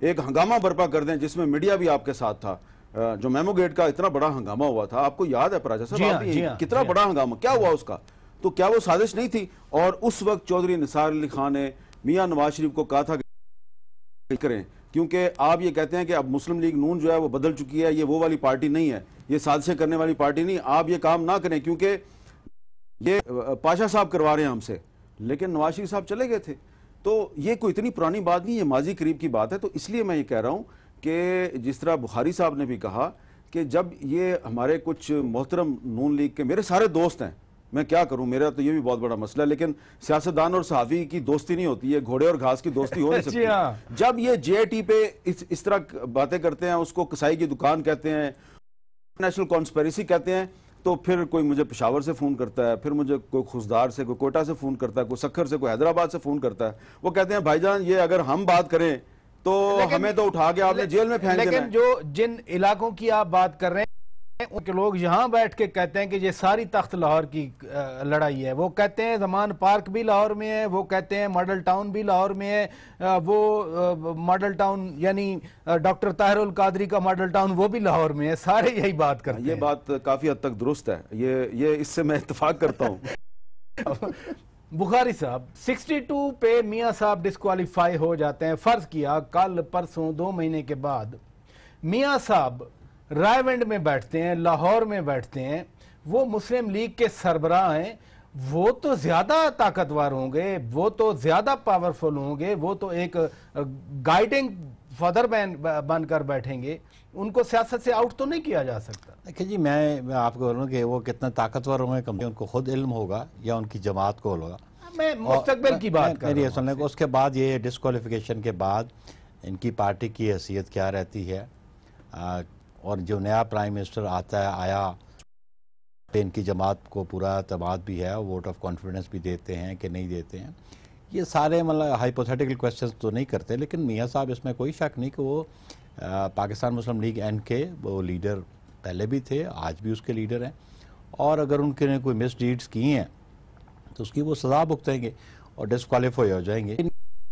एक हंगामा बर्पा कर दें, जिसमें मीडिया भी आपके साथ था। जो मेमो गेट का इतना बड़ा हंगामा हुआ था, आपको याद है पराजा साहब? कितना बड़ा हंगामा, क्या हुआ उसका? तो क्या वो साजिश नहीं थी? और उस वक्त चौधरी निसार अली खान ने मियां नवाज शरीफ को कहा था कि करें, क्योंकि आप ये कहते हैं कि अब मुस्लिम लीग नून जो है वो बदल चुकी है, ये वो वाली पार्टी नहीं है, ये साजिशें करने वाली पार्टी नहीं, आप ये काम ना करें, क्योंकि ये पाशा साहब करवा रहे हैं हमसे। लेकिन नवाज शरीफ साहब चले गए थे। तो ये कोई इतनी पुरानी बात नहीं है, माजी करीब की बात है। तो इसलिए मैं ये कह रहा हूं कि जिस तरह बुखारी साहब ने भी कहा कि जब ये हमारे कुछ मोहतरम नून लीग के, मेरे सारे दोस्त हैं, मैं क्या करूं, मेरा तो ये भी बहुत बड़ा मसला है, लेकिन सियासतदान और सहाफ़ी की दोस्ती नहीं होती है, घोड़े और घास की दोस्ती हो नहीं सकती। जब ये JIT पे इस तरह बातें करते हैं, उसको कसाई की दुकान कहते हैं, नेशनल कॉन्स्पिरेसी कहते हैं, तो फिर कोई मुझे पेशावर से फ़ोन करता है, फिर मुझे कोई खुशदार से, कोई कोयटा से फ़ोन करता है, कोई सखर से, कोई हैदराबाद से फ़ोन करता है। वो कहते हैं भाईजान ये अगर हम बात करें तो हमें तो उठा के आपने जेल में फेंक देना है। लेकिन जो जिन इलाकों की आप बात कर रहे हैं उनके लोग यहाँ बैठ के कहते हैं कि ये सारी तख्त लाहौर की लड़ाई है। वो कहते हैं जमान पार्क भी लाहौर में है, वो कहते हैं मॉडल टाउन भी लाहौर में है, वो मॉडल टाउन यानी डॉक्टर ताहिरुल कादरी का मॉडल टाउन वो भी लाहौर में है। सारे यही बात करते हैं। ये बात काफी हद तक दुरुस्त है, ये इससे मैं इत्तेफाक करता हूँ। बुखारी साहब 62 पे मियां साहब डिस्क्वालीफाई हो जाते हैं। फर्ज किया कल परसों 2 महीने के बाद मियां साहब रायवंड में बैठते हैं, लाहौर में बैठते हैं, वो मुस्लिम लीग के सरबराह हैं, वो तो ज्यादा ताकतवर होंगे, वो तो ज्यादा पावरफुल होंगे, वो तो एक गाइडिंग फादर बनकर बैठेंगे, उनको सियासत से आउट तो नहीं किया जा सकता। देखिए जी, मैं आपको बोलूँ कि वो कितना ताकतवर होंगे, कम उनको खुद इल्म होगा या उनकी जमात को होगा। मैं मुस्तकबिल की बात कर रहा हूं। सुनने को उसके बाद ये डिस्क्वालिफिकेशन के बाद इनकी पार्टी की हैसियत क्या रहती है, और जो नया प्राइम मिनिस्टर आता है आया इनकी जमात को पूरा एतमाद भी है, वोट ऑफ कॉन्फिडेंस भी देते हैं कि नहीं देते हैं, ये सारे मतलब हाइपोथेटिकल क्वेश्चंस तो नहीं करते। लेकिन मियां साहब इसमें कोई शक नहीं कि वो पाकिस्तान मुस्लिम लीग एन के वो लीडर पहले भी थे, आज भी उसके लीडर हैं, और अगर उनके कोई मिसडीड्स की हैं तो उसकी वो सज़ा भुगतेंगे और डिस्क्वालीफाई हो जाएंगे।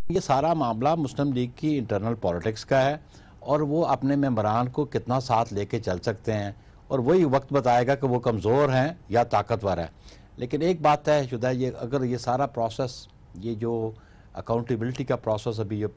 ये सारा मामला मुस्लिम लीग की इंटरनल पॉलिटिक्स का है और वो अपने मेंबरान को कितना साथ लेके चल सकते हैं, और वही वक्त बताएगा कि वो कमज़ोर हैं या ताकतवर है। लेकिन एक बात है शुदा, ये अगर ये सारा प्रोसेस, ये जो अकाउंटेबिलिटी का प्रोसेस अभी ये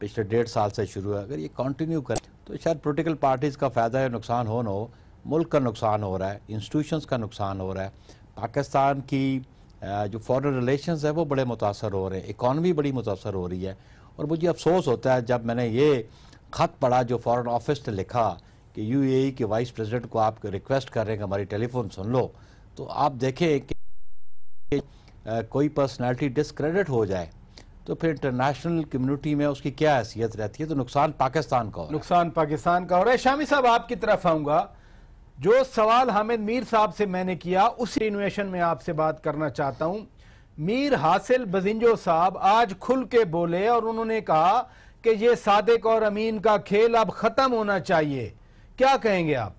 पिछले 1.5 साल से शुरू है, अगर ये कंटिन्यू करे तो शायद पॉलिटिकल पार्टीज़ का फ़ायदा या नुकसान हो ना हो, मुल्क का नुकसान हो रहा है, इंस्टीट्यूशंस का नुकसान हो रहा है, पाकिस्तान की जो फॉरेन रिलेशंस है वो बड़े मुतासर हो रहे हैं, इकॉनमी बड़ी मुतासर हो रही है। और मुझे अफसोस होता है जब मैंने ये ख़त पढ़ा जो फॉरेन ऑफिस ने लिखा कि UAE के वाइस प्रेसिडेंट को आप रिक्वेस्ट कर रहे हैं कि हमारी टेलीफोन सुन लो, तो आप देखें कि कोई पर्सनैलिटी डिस्क्रेडिट हो जाए तो फिर इंटरनेशनल कम्युनिटी में उसकी क्या हैसियत रहती है। तो नुकसान पाकिस्तान का हो रहा है। नुकसान पाकिस्तान का हो रहा है। शामी साहब आपकी तरफ आऊंगा। जो सवाल हामिद मीर साहब से मैंने किया उसी इन्वेशन में आपसे बात करना चाहता हूं। मीर हासिल बजिंजो साहब आज खुल के बोले और उन्होंने कहा कि ये सादिक और अमीन का खेल अब खत्म होना चाहिए, क्या कहेंगे आप?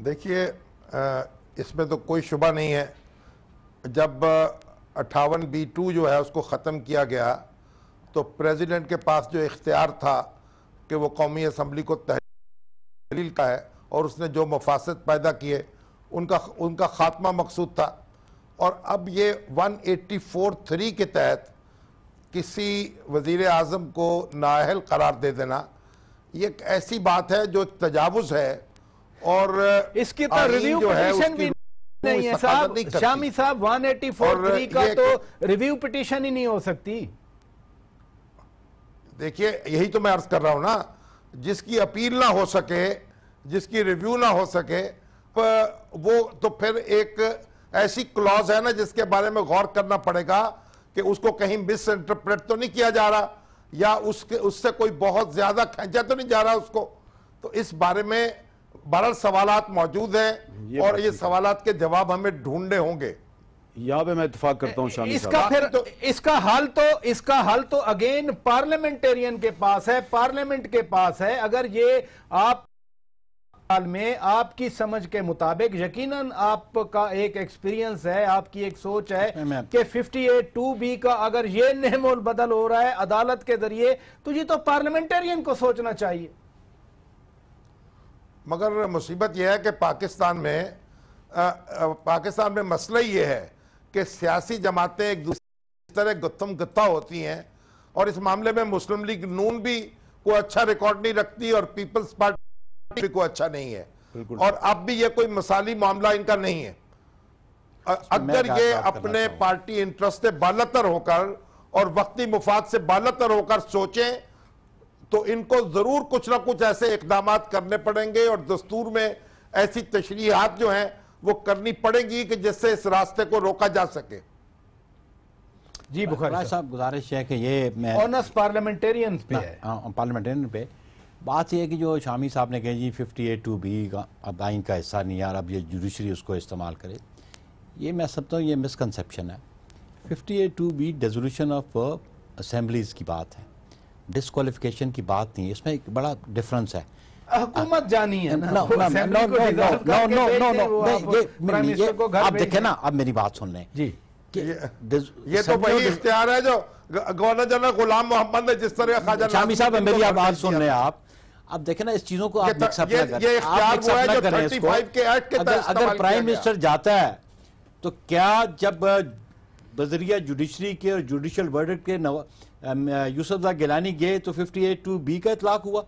देखिए, इसमें तो कोई शुबा नहीं है, जब 58B2 जो है उसको ख़त्म किया गया तो प्रेसिडेंट के पास जो इख्तियार था कि वो कौमी असम्बली को तहलील का है और उसने जो मफासद पैदा किए उनका ख़ात्मा मकसूद था। और अब ये 184(3) के तहत किसी वज़ीर आज़म को नाअहल करार दे देना, ये एक ऐसी बात है जो तजावुज़ है और इसकी तो रिव्यू पिटीशन भी नहीं है साहब। शामी साहब 184(3) का तो रिव्यू पिटीशन ही नहीं हो सकती। देखिए, यही तो मैं अर्ज कर रहा हूं ना, जिसकी अपील ना हो सके, जिसकी रिव्यू ना हो सके, वो तो फिर एक ऐसी क्लॉज है ना जिसके बारे में गौर करना पड़ेगा कि उसको कहीं मिस इंटरप्रेट तो नहीं किया जा रहा या उससे कोई बहुत ज्यादा खींचा तो नहीं जा रहा उसको। तो इस बारे में बहरहाल सवालात मौजूद हैं और ये सवालात के जवाब हमें ढूंढने होंगे। यहाँ पे मैं इत्तेफाक करता हूँ शामी इसका साहब। फिर इसका हल तो अगेन पार्लियामेंटेरियन के पास है, पार्लियामेंट के पास है। अगर ये आप में आपकी समझ के मुताबिक, यकीनन आपका एक एक्सपीरियंस है, आपकी एक सोच है कि 58(2)B का अगर ये नेमोल बदल हो रहा है अदालत के जरिए तो ये तो पार्लियामेंटेरियन को सोचना चाहिए। मगर मुसीबत यह है कि पाकिस्तान में मसला ये है कि सियासी जमातें एक दूसरे तरह गुत्थम गुत्था होती हैं और इस मामले में मुस्लिम लीग नून भी कोई अच्छा रिकॉर्ड नहीं रखती और पीपल्स पार्टी को अच्छा नहीं है। और अब भी ये कोई मिसाली मामला इनका नहीं है। अगर ये अपने पार्टी इंटरेस्ट से बालातर होकर और वक्ती मुफाद से बालातर होकर सोचें तो इनको जरूर कुछ ना कुछ ऐसे इकदाम करने पड़ेंगे और दस्तूर में ऐसी तशरीहात जो हैं वो करनी पड़ेगी कि जिससे इस रास्ते को रोका जा सके। जी बुखारी साहब, गुजारिश है कि ये मैं ऑनर्स पार्लियामेंटेरियन पे है, पार्लियामेंटेरियन पे बात यह है कि जो शामी साहब ने कहा जी 58(2)B का अब आइन का हिस्सा नहीं यार, अब ये जुडिशरी उसको इस्तेमाल करे, ये मैं समझता हूँ ये मिसकंसेप्शन है। 58(2)B डिसोल्यूशन ऑफ असेंबलीज की बात है, डिस्क्वालिफिकेशन की बात नहीं है। इसमें एक बड़ा डिफरेंस है। हुकूमत जानी है ना, आप देखें ना, अब मेरी बात सुन लें जी, ये तो वही इख्तियार है जो गवर्नर जनरल गुलाम मोहम्मद ने जिस तरह ख्वाजा शामी साहब मेरी बात सुन रहे हैं आप। अब देखें ना, इस चीजों को आप मिक्सअप ना करें इसको। अगर प्राइम मिनिस्टर जाता है तो क्या जब बजरिया जुडिशरी के और जुडिशल वर्डिक्ट के यूसुफ गिलानी गए तो 58(2)B का इतलाक हुआ,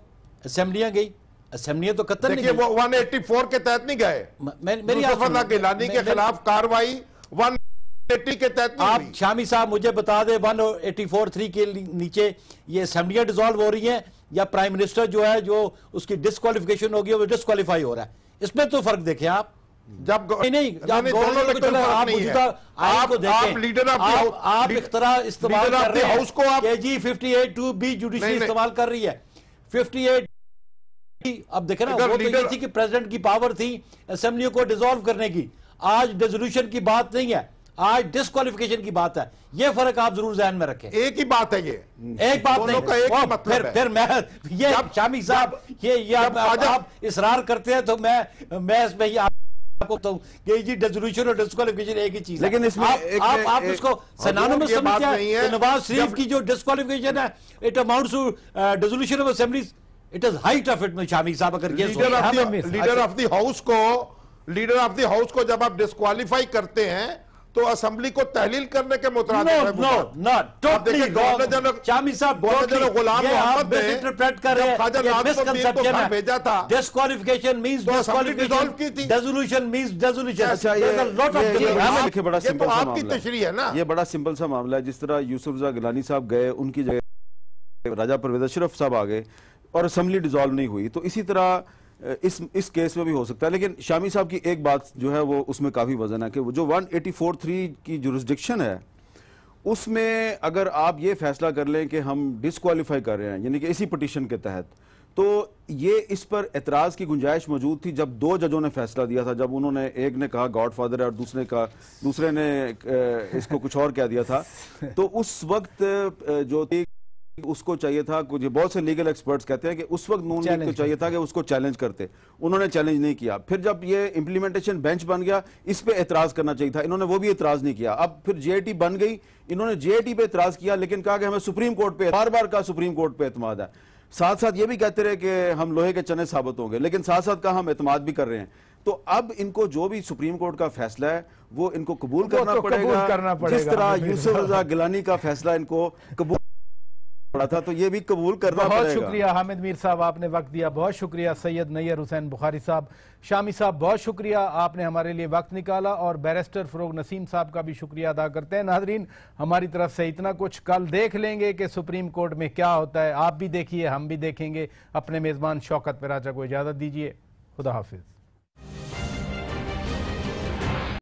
असेंबलियां गई, असेंबलियां तो कतल नहीं गई। वो 184 के तहत नहीं गए, मेरी गिलानी के खिलाफ कार्रवाई 180 के तहत नहीं। आप शामी साहब मुझे बता दे 184(3) के नीचे ये असेंबलियां डिसॉल्व हो रही हैं या प्राइम मिनिस्टर जो है जो उसकी डिस्क्वालिफिकेशन होगी वो डिस्क्वालीफाई हो रहा है, इसमें तो फर्क देखें आप। जब नहीं आप इख्तियार इस्तेमाल कर रहे हैं कि जी 58(2)B जुडिशरी इस्तेमाल कर रही है। 58 अब देखे ना, वो तो ये थी कि प्रेसिडेंट की पावर थी असेंबलियों को डिसॉल्व करने की, आज डिसोल्यूशन की बात नहीं है, आज डिस्क्वालिफिकेशन की बात है। ये फर्क आप जरूर ध्यान में रखें। एक ही बात है, ये एक बात नहीं का एक ही मतलब है। फिर मैं ये शामी साहब ये आप इसरार करते हैं तो मैं इसमें ही आपको तो ये जी डिसोल्यूशन और डिस्क्वालिफिकेशन एक ही चीज है। लेकिन इसमें आप इसको सिनोनिमस समझते हैं। नवाज शरीफ की जो डिस्क्वालिफिकेशन है it amounts to dissolution of assemblies, it is height of it में शामी साहब। अगर ये लीडर ऑफ द हाउस को जब आप डिस्क्वालीफाई करते हैं तो असेंबली को तहलील करने के मुतराद No, totally wrong. शामी साहब, गुलाम ये आप मोहम्मद ने misinterpret कर रहे हैं, जब ख्वाजा ये नाज़िम उद्दीन को misconception घर है। भेजा था, Disqualification means तो असेंबली डिसॉल्व की disqualification, थी। dissolution means dissolution. अच्छा, There's a lot of difference. देखिए बड़ा ये तो सिंपल सा आपकी मामला तशरीह है ना। ये बड़ा सिंपल सा मामला है। जिस तरह यूसुफ रज़ा गिलानी साहब गए, उनकी जगह राजा परवेज अशरफ साहब आ गए और असेंबली डिसॉल्व नहीं हुई, तो इसी तरह इस केस में भी हो सकता है। लेकिन शामी साहब की एक बात जो है वो उसमें काफी वजन है कि वो जो 184(3) की जुरिस्डिक्शन है, उसमें अगर आप ये फैसला कर लें कि हम डिस्क्वालीफाई कर रहे हैं, यानी कि इसी पिटीशन के तहत, तो ये इस पर एतराज़ की गुंजाइश मौजूद थी जब दो जजों ने फैसला दिया था। जब उन्होंने, एक ने कहा गॉडफादर है और दूसरे ने इसको कुछ और कह दिया था, तो उस वक्त जो थी उसको चाहिए था, कुछ बहुत से लीगल एक्सपर्ट्स कहते हैं कि उस वक्त नून लीग को चाहिए था कि उसको चैलेंज करते, उन्होंने चैलेंज नहीं किया। फिर जब ये इंप्लीमेंटेशन बेंच बन गया, इस पे एतराज करना चाहिए था, इन्होंने वो भी एतराज नहीं किया। अब फिर जेआईटी बन गई, इन्होंने जेआईटी पे एतराज किया, लेकिन कहा कि हमें सुप्रीम कोर्ट पे, बार बार का सुप्रीम कोर्ट पे एतमाद है। साथ साथ ये भी कहते रहे कि हम लोहे के चने साबित होंगे, लेकिन साथ साथ का हम एतमाद भी कर रहे हैं। तो अब इनको जो भी सुप्रीम कोर्ट का फैसला है वो इनको कबूल करना पड़ेगा। जिस तरह यूसुफ रज़ा गिलानी का फैसला इनको कबूल पड़ा था, तो ये भी कबूल करना पड़ेगा। बहुत शुक्रिया हामिद मीर साहब, आपने वक्त दिया। बहुत शुक्रिया सैयद नैयर हुसैन बुखारी साहब। शामी साहब, बहुत शुक्रिया, आपने हमारे लिए वक्त निकाला। और बैरिस्टर फरोग नसीम साहब का भी शुक्रिया अदा करते हैं। नाजरीन, हमारी तरफ से इतना कुछ। कल देख लेंगे कि सुप्रीम कोर्ट में क्या होता है। आप भी देखिए, हम भी देखेंगे। अपने मेज़बान शौकत पिराचा को इजाज़त दीजिए। खुदा हाफिज।